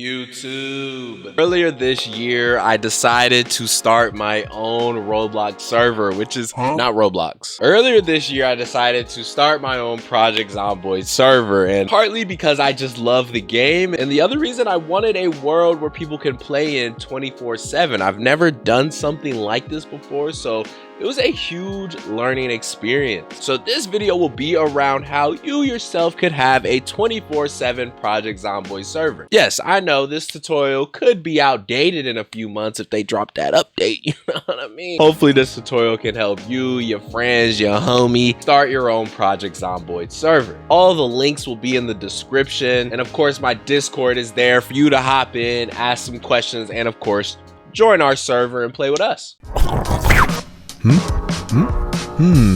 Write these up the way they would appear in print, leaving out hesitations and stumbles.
YouTube. Earlier this year, I decided to start my own Roblox server, which is not Roblox. Earlier this year, I decided to start my own Project Zomboid server, and partly because I just love the game, and the other reason I wanted a world where people can play in 24/7. I've never done something like this before, so it was a huge learning experience. So this video will be around how you yourself could have a 24/7 Project Zomboid server. Yes, I know this tutorial could be outdated in a few months if they drop that update, you know what I mean? Hopefully this tutorial can help you, your friends, your homie, start your own Project Zomboid server. All the links will be in the description, and of course my Discord is there for you to hop in, ask some questions, and of course, join our server and play with us.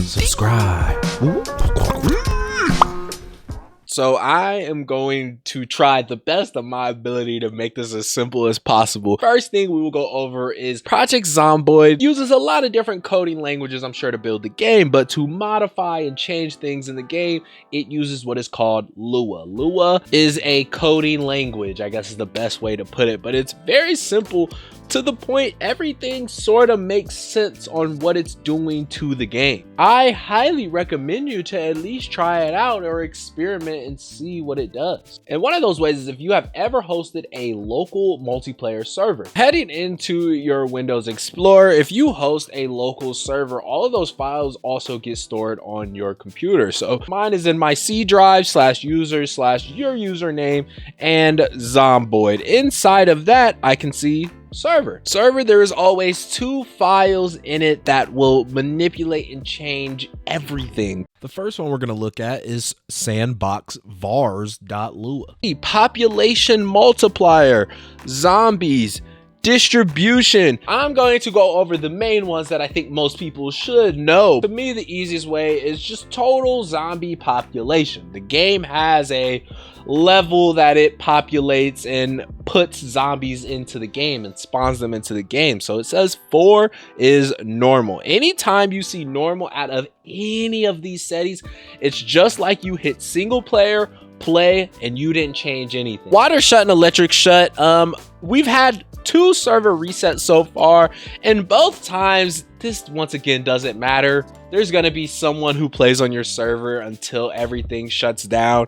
Subscribe. So I am going to try the best of my ability to make this as simple as possible. First thing we will go over is Project Zomboid uses a lot of different coding languages, I'm sure, to build the game, but to modify and change things in the game, it uses what is called Lua. Lua is a coding language, I guess is the best way to put it, but it's very simple. To the point, everything sort of makes sense on what it's doing to the game. I highly recommend you to at least try it out or experiment and see what it does. And one of those ways is if you have ever hosted a local multiplayer server. Heading into your Windows Explorer, if you host a local server, all of those files also get stored on your computer. So mine is in my C drive /user/your username and Zomboid. Inside of that, I can see server. There is always two files in it that will manipulate and change everything. The first one we're going to look at is sandbox vars.lua. Population multiplier, zombies, distribution. I'm going to go over the main ones that I think most people should know. To me, the easiest way is just total zombie population. The game has a level that it populates and puts zombies into the game and spawns them into the game. So it says 4 is normal. Anytime you see normal out of any of these settings, it's just like you hit single player, play, and you didn't change anything. Water shut and electric shut. We've had 2 server resets so far, and both times this once again doesn't matter. There's gonna be someone who plays on your server until everything shuts down.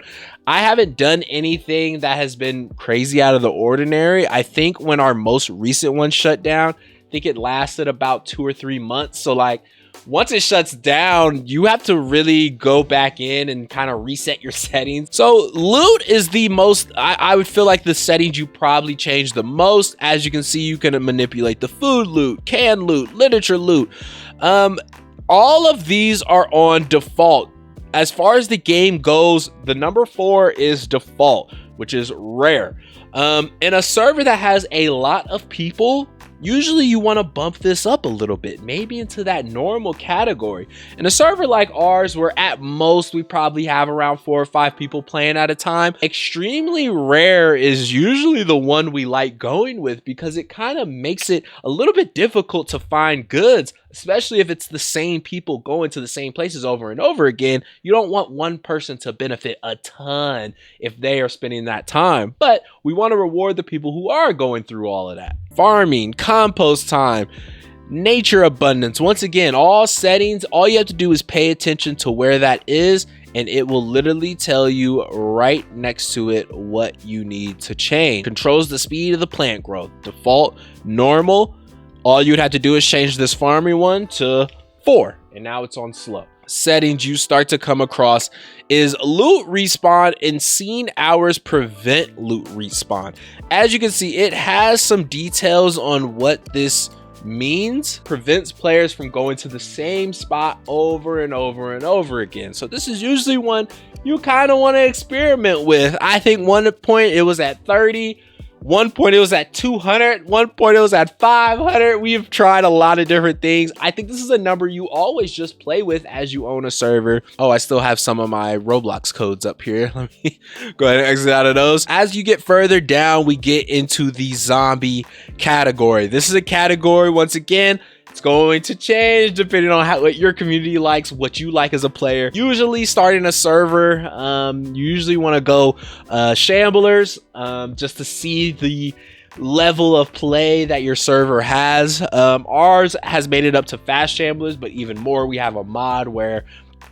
I haven't done anything that has been crazy out of the ordinary. I think when our most recent one shut down, I think it lasted about 2 or 3 months. So like, once it shuts down, you have to really go back in and kind of reset your settings. So loot is the most, I would feel like the settings you probably change the most. As you can see, you can manipulate the food loot, canned loot, literature loot. All of these are on default. As far as the game goes, the number 4 is default, which is rare. In a server that has a lot of people, usually you want to bump this up a little bit, maybe into that normal category. In a server like ours, where at most we probably have around 4 or 5 people playing at a time, extremely rare is usually the one we like going with because it kind of makes it a little bit difficult to find goods, especially if it's the same people going to the same places over and over again. You don't want one person to benefit a ton if they are spending that time, but we want to reward the people who are going through all of that. Farming, compost time, nature abundance. Once again, all settings, all you have to do is pay attention to where that is, and it will literally tell you right next to it what you need to change. Controls the speed of the plant growth. Default, normal. All you'd have to do is change this farming one to 4, and now it's on slow. Settings you start to come across is loot respawn and scene hours prevent loot respawn. As you can see, it has some details on what this means. Prevents players from going to the same spot over and over and over again. So this is usually one you kind of want to experiment with. I think one point it was at 30. One point it was at 200, one point it was at 500. We've tried a lot of different things. I think this is a number you always just play with as you own a server. Oh, I still have some of my Roblox codes up here. Let me go ahead and exit out of those. As you get further down, we get into the zombie category. This is a category, once again, It's going to change depending on what your community likes, what you like as a player. Usually starting a server, you usually want to go shamblers, just to see the level of play that your server has. Ours has made it up to fast shamblers, but even more, we have a mod where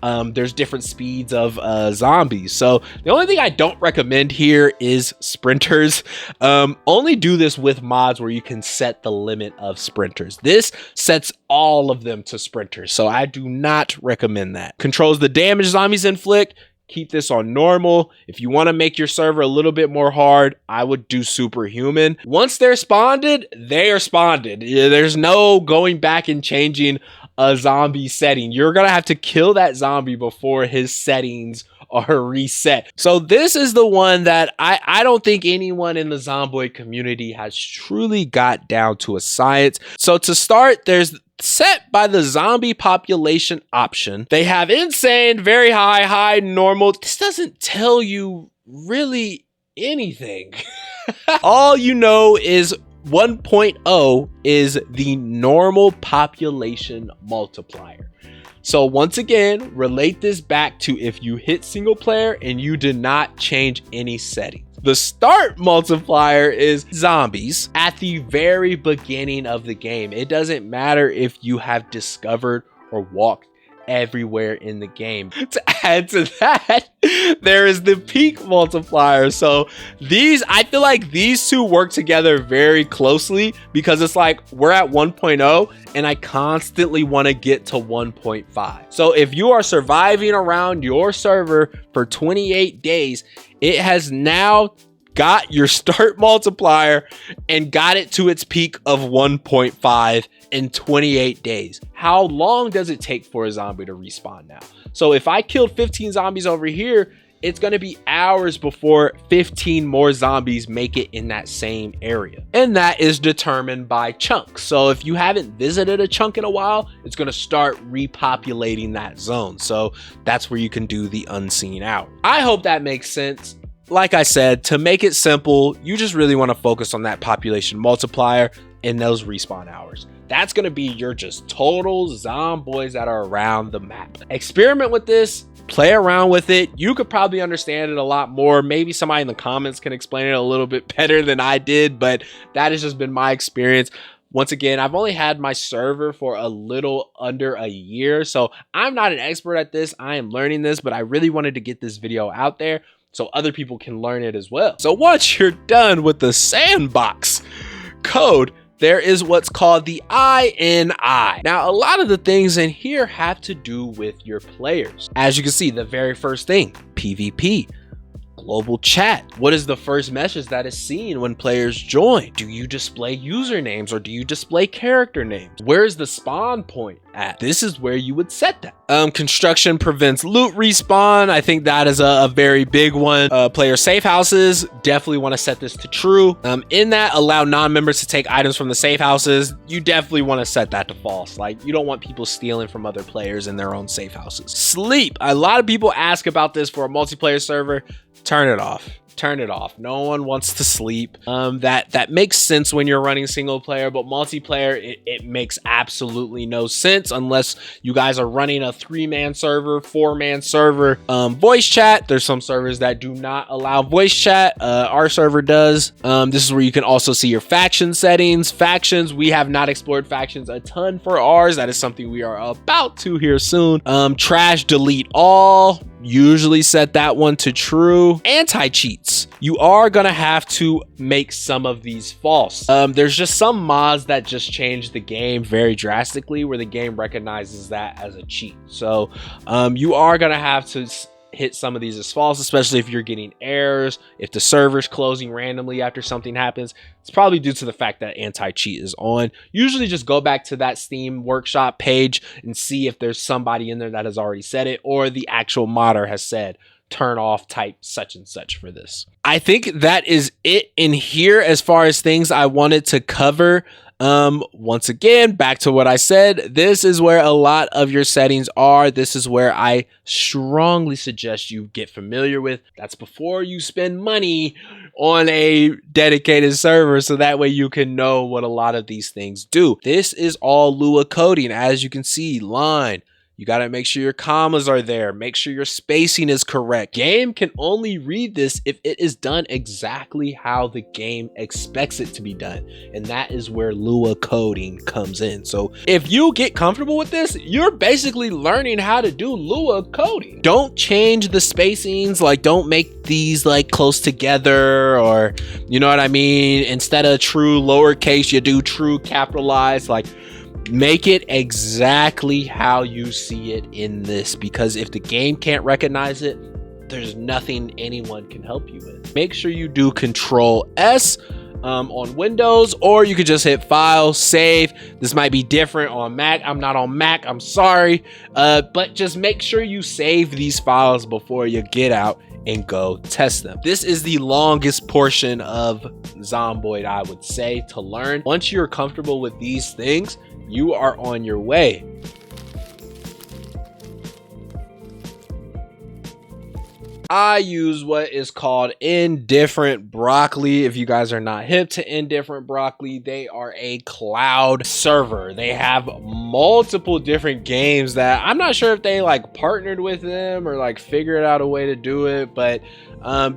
there's different speeds of zombies. So the only thing I don't recommend here is sprinters. Only do this with mods where you can set the limit of sprinters. This sets all of them to sprinters, so I do not recommend that. Controls the damage zombies inflict. Keep this on normal. If you want to make your server a little bit more hard, I would do superhuman. Once they're spawned, they are spawned. There's no going back and changing a zombie setting. You're gonna have to kill that zombie before his settings are reset. So this is the one that I don't think anyone in the Zomboid community has truly got down to a science. So to start, there's set by the zombie population option. They have insane, very high, high, normal. This doesn't tell you really anything. All you know is 1.0 is the normal population multiplier. So once again, relate this back to if you hit single player and you did not change any settings. The start multiplier is zombies at the very beginning of the game. It doesn't matter if you have discovered or walked everywhere in the game. To add to that, there is the peak multiplier. So these, I feel like these two work together very closely, because it's like we're at 1.0 and I constantly want to get to 1.5. So if you are surviving around your server for 28 days, it has now got your start multiplier and got it to its peak of 1.5 in 28 days. How long does it take for a zombie to respawn now? So if I killed 15 zombies over here, it's going to be hours before 15 more zombies make it in that same area. And that is determined by chunks. So if you haven't visited a chunk in a while, it's going to start repopulating that zone. So that's where you can do the unseen hour. I hope that makes sense. Like I said, to make it simple, you just really want to focus on that population multiplier and those respawn hours. That's going to be your just total zomboids that are around the map. Experiment with this, play around with it. You could probably understand it a lot more. Maybe somebody in the comments can explain it a little bit better than I did, but that has just been my experience. Once again, I've only had my server for a little under a year, so I'm not an expert at this. I am learning this, but I really wanted to get this video out there so other people can learn it as well. So once you're done with the sandbox code, there is what's called the INI. Now, a lot of the things in here have to do with your players. As you can see, the very first thing, PvP. Global chat. What is the first message that is seen when players join? Do you display usernames or do you display character names? Where's the spawn point at? This is where you would set that. Construction prevents loot respawn. I think that is a very big one. Player safe houses, definitely want to set this to true. In that, allow non-members to take items from the safe houses. You definitely want to set that to false. Like, you don't want people stealing from other players in their own safe houses. Sleep. A lot of people ask about this for a multiplayer server. Turn it off. Turn it off. No one wants to sleep. That makes sense when you're running single player, but multiplayer, it makes absolutely no sense unless you guys are running a 3-man server, 4-man server. Voice chat, there's some servers that do not allow voice chat. Our server does. This is where you can also see your faction settings. Factions, we have not explored factions a ton for ours. That is something we are about to here soon. Trash, delete all. Usually set that one to true. Anti-cheats. You are gonna have to make some of these false. There's just some mods that just change the game very drastically where the game recognizes that as a cheat. So you are gonna have to hit some of these as false, especially if you're getting errors, if the server's closing randomly after something happens. It's probably due to the fact that anti-cheat is on. Usually just go back to that Steam workshop page and see if there's somebody in there that has already said it, or the actual modder has said turn off type such and such for this. I think that is it in here as far as things I wanted to cover. Once again, back to what I said, this is where a lot of your settings are. This is where I strongly suggest you get familiar with. That's before you spend money on a dedicated server, so that way you can know what a lot of these things do. This is all Lua coding. As you can see, line. You got to make sure your commas are there. Make sure your spacing is correct. Game can only read this if it is done exactly how the game expects it to be done. And that is where Lua coding comes in. So if you get comfortable with this, you're basically learning how to do Lua coding. Don't change the spacings. Like, don't make these like close together, or you know what I mean? Instead of true lowercase, you do true capitalized. Like, make it exactly how you see it in this, because if the game can't recognize it, there's nothing anyone can help you with. Make sure you do Control S on Windows, or you could just hit File, Save. This might be different on Mac. I'm not on Mac, I'm sorry. But just make sure you save these files before you get out and go test them. This is the longest portion of Zomboid, I would say, to learn. Once you're comfortable with these things, you are on your way. I use what is called Indifferent Broccoli. If you guys are not hip to Indifferent Broccoli, they are a cloud server. They have multiple different games that I'm not sure if they like partnered with them or like figured out a way to do it, but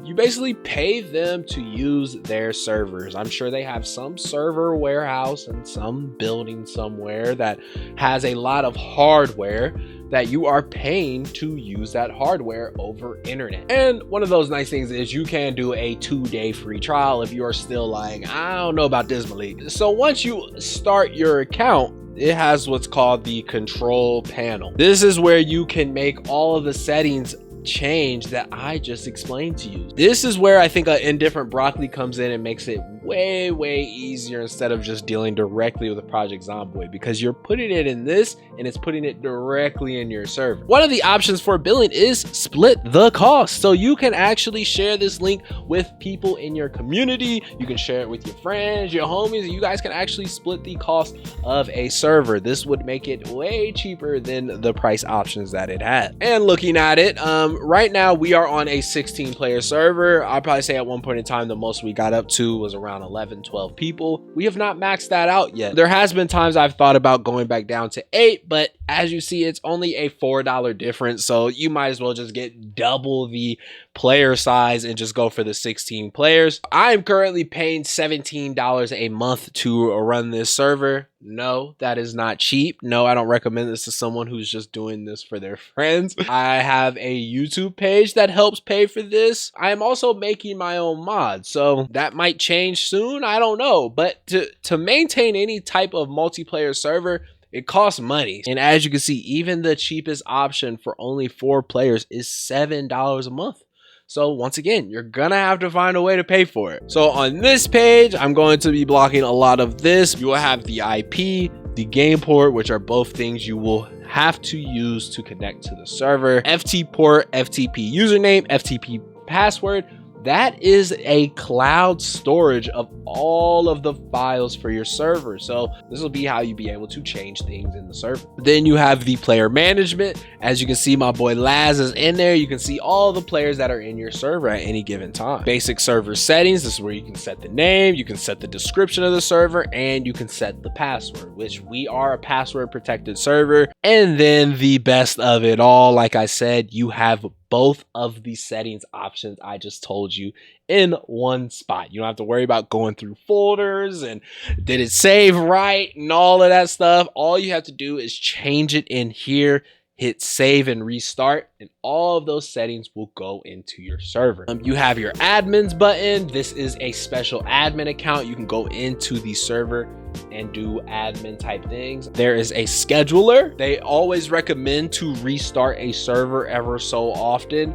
you basically pay them to use their servers. I'm sure they have some server warehouse in some building somewhere that has a lot of hardware that you are paying to use that hardware over internet. And one of those nice things is you can do a 2-day free trial if you are still like, I don't know about this, Malik. So once you start your account, it has what's called the control panel. This is where you can make all of the settings change that I just explained to you. This is where I think Indifferent Broccoli comes in and makes it way easier instead of just dealing directly with the Project Zomboid, because you're putting it in this and it's putting it directly in your server. One of the options for billing is split the cost. So you can actually share this link with people in your community. You can share it with your friends, your homies, and you guys can actually split the cost of a server. This would make it way cheaper than the price options that it had. And looking at it, right now we are on a 16-player server. I'd probably say at one point in time the most we got up to was around 11-12 people. We have not maxed that out yet. There has been times I've thought about going back down to 8, but as you see, it's only a $4 difference, so you might as well just get double the player size and just go for the 16 players. I'm currently paying $17 a month to run this server. No, that is not cheap. No, I don't recommend this to someone who's just doing this for their friends. I have a YouTube page that helps pay for this. I am also making my own mods, so that might change soon. I don't know, but to maintain any type of multiplayer server, it costs money. And as you can see, even the cheapest option for only 4 players is $7 a month. So once again, you're gonna have to find a way to pay for it. So on this page, I'm going to be blocking a lot of this. You will have the IP, the game port, which are both things you will have to use to connect to the server. FT port, FTP username, FTP password. That is a cloud storage of all of the files for your server. So this will be how you be able to change things in the server. Then you have the player management. As you can see, my boy Laz is in there. You can see all the players that are in your server at any given time. Basic server settings. This is where you can set the name, you can set the description of the server, and you can set the password, which we are a password protected server. And then the best of it all, like I said, you have both of the settings options I just told you in one spot. You don't have to worry about going through folders and did it save right and all of that stuff. All you have to do is change it in here, hit save and restart, and all of those settings will go into your server. You have your admins button. This is a special admin account. You can go into the server and do admin type things. There is a scheduler. They always recommend to restart a server ever so often.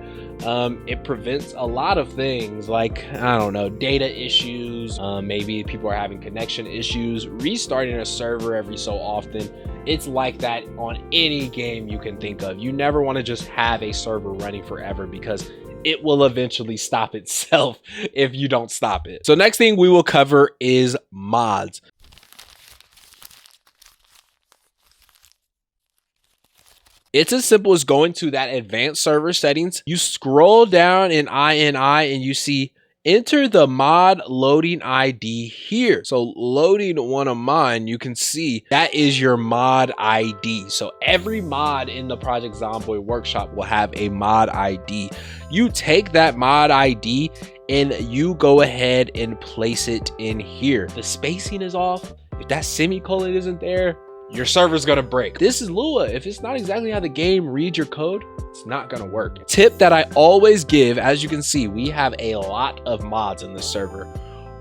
It prevents a lot of things like, I don't know, data issues. Maybe people are having connection issues. Restarting a server every so often, it's like that on any game you can think of. You never want to just have a server running forever, because it will eventually stop itself if you don't stop it. So next thing we will cover is mods. It's as simple as going to that advanced server settings. You scroll down in INI and you see enter the mod loading ID here. So loading one of mine, you can see that is your mod ID. So every mod in the Project Zomboid workshop will have a mod ID. You take that mod ID and you go ahead and place it in here. The spacing is off. If that semicolon isn't there, your server's gonna break. This is Lua. If it's not exactly how the game reads your code, it's not gonna work. Tip that I always give, as you can see, we have a lot of mods in the server.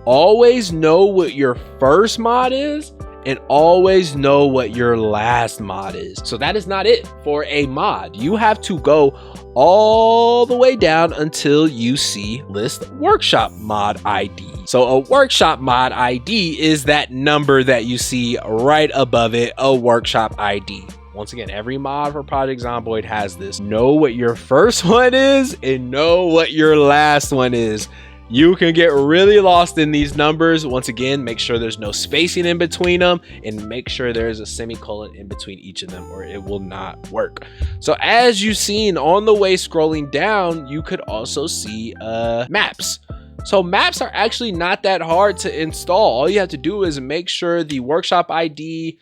Always know what your first mod is and always know what your last mod is. So that is not it for a mod. You have to go all the way down until you see list workshop mod ID. So a workshop mod ID is that number that you see right above it, a workshop ID. Once again, every mod for Project Zomboid has this. Know what your first one is and know what your last one is. You can get really lost in these numbers. Once again, make sure there's no spacing in between them and make sure there's a semicolon in between each of them or it will not work. So as you've seen on the way scrolling down, you could also see maps. So maps are actually not that hard to install. All you have to do is make sure the workshop ID,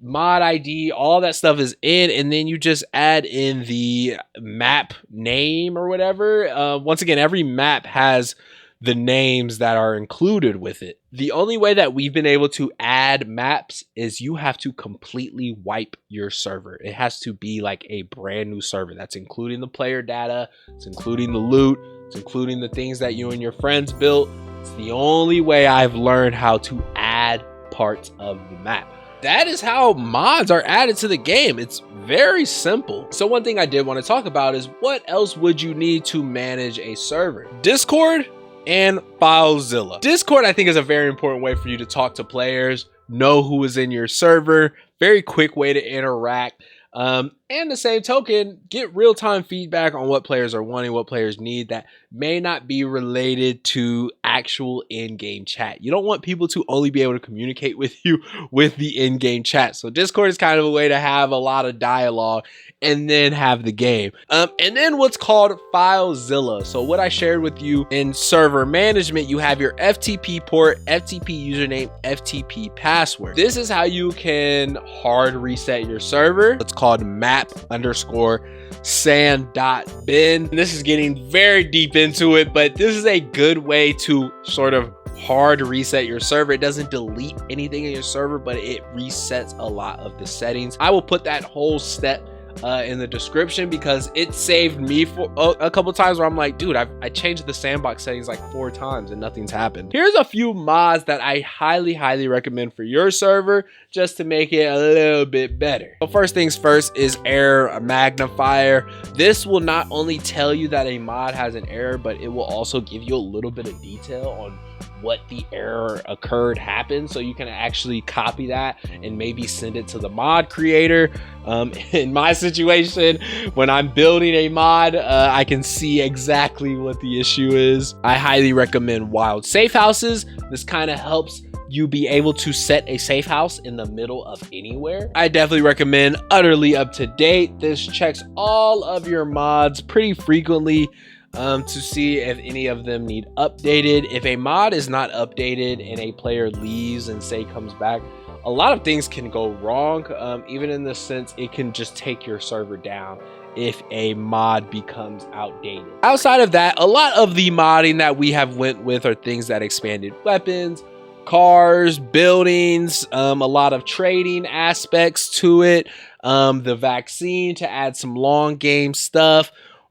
mod ID, all that stuff is in, and then you just add in the map name or whatever. Once again, every map has the names that are included with it. The only way that we've been able to add maps is you have to completely wipe your server. It has to be like a brand new server. That's including the player data, it's including the loot, it's including the things that you and your friends built. It's the only way I've learned how to add parts of the map. That is how mods are added to the game. It's very simple. So one thing I did want to talk about is what else would you need to manage a server? Discord and FileZilla. Discord, I think, is a very important way for you to talk to players, know who is in your server, very quick way to interact. And the same token, get real-time feedback on what players are wanting, what players need that may not be related to actual in-game chat. You don't want people to only be able to communicate with you with the in-game chat. So Discord is kind of a way to have a lot of dialogue and then have the game. And then what's called FileZilla. So what I shared with you in server management, you have your FTP port, FTP username, FTP password. This is how you can hard reset your server. It's called map_sand.bin. This is getting very deep into it, but this is a good way to sort of hard reset your server. It doesn't delete anything in your server, but it resets a lot of the settings. I will put that whole step in the description because it saved me for a couple times where I'm like, dude, I changed the sandbox settings like 4 times and nothing's happened. Here's a few mods that I highly recommend for your server just to make it a little bit better. So first things first is error magnifier. This will not only tell you that a mod has an error, but it will also give you a little bit of detail on what the error happened, so you can actually copy that and maybe send it to the mod creator. In my situation, when I'm building a mod, I can see exactly what the issue is. I highly recommend wild safe houses. This kind of helps you be able to set a safe house in the middle of anywhere. I definitely recommend utterly up to date. This checks all of your mods pretty frequently to see if any of them need updated. If a mod is not updated and a player leaves and say comes back, a lot of things can go wrong. Even in the sense, it can just take your server down if a mod becomes outdated. Outside of that, a lot of the modding that we have went with are things that expanded weapons, cars, buildings, a lot of trading aspects to it, the vaccine to add some long game stuff.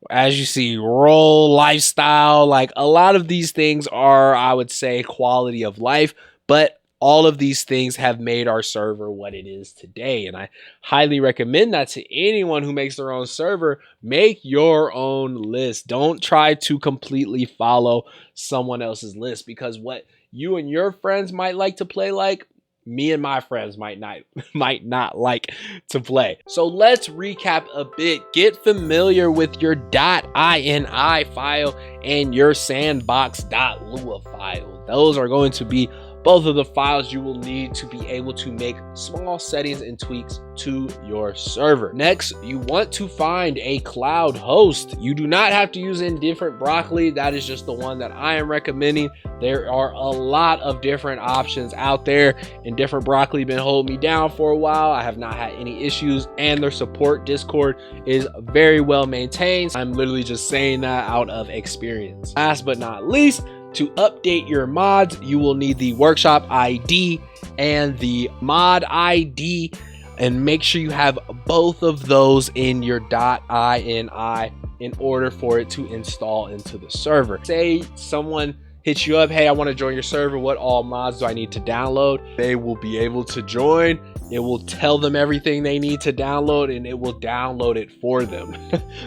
As you see, role, lifestyle, like a lot of these things are, I would say, quality of life, but all of these things have made our server what it is today. And I highly recommend that to anyone who makes their own server. Make your own list. Don't try to completely follow someone else's list, because what you and your friends might like to play like, me and my friends might not like to play. So let's recap a bit. Get familiar with your .ini file and your sandbox.lua file. Those are going to be both of the files you will need to be able to make small settings and tweaks to your server. Next, you want to find a cloud host. You do not have to use Indifferent Broccoli. That is just the one that I am recommending. There are a lot of different options out there. Indifferent Broccoli been holding me down for a while. I have not had any issues, and their support Discord is very well maintained. I'm literally just saying that out of experience. Last but not least, to update your mods, you will need the workshop ID and the mod ID, and make sure you have both of those in your .ini in order for it to install into the server. Say someone hits you up, hey, I want to join your server, what all mods do I need to download? They will be able to join. It will tell them everything they need to download, and it will download it for them.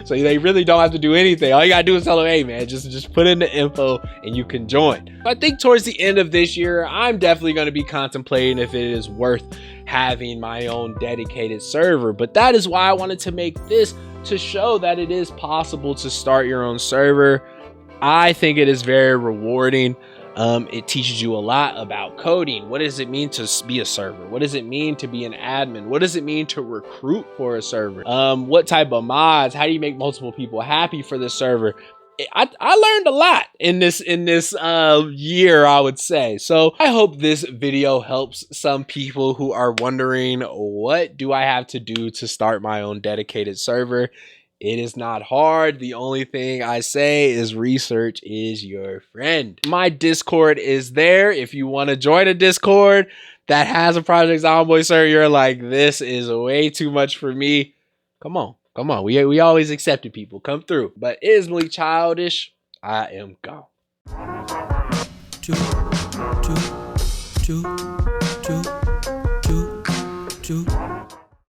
So they really don't have to do anything. All you gotta do is tell them, hey man, just put in the info and you can join. I think towards the end of this year, I'm definitely gonna be contemplating if it is worth having my own dedicated server. But that is why I wanted to make this, to show that it is possible to start your own server. I think it is very rewarding. It teaches you a lot about coding. What does it mean to be a server? What does it mean to be an admin? What does it mean to recruit for a server? What type of mods? How do you make multiple people happy for the server? I learned a lot in this year, I would say. So I hope this video helps some people who are wondering, what do I have to do to start my own dedicated server? It is not hard. The only thing I say is research is your friend. My Discord is there. If you want to join a Discord that has a Project Zomboid server, you're like, this is way too much for me. Come on. Come on. We always accepted people. Come through. But it is really childish. I am gone. Choo, choo, choo, choo.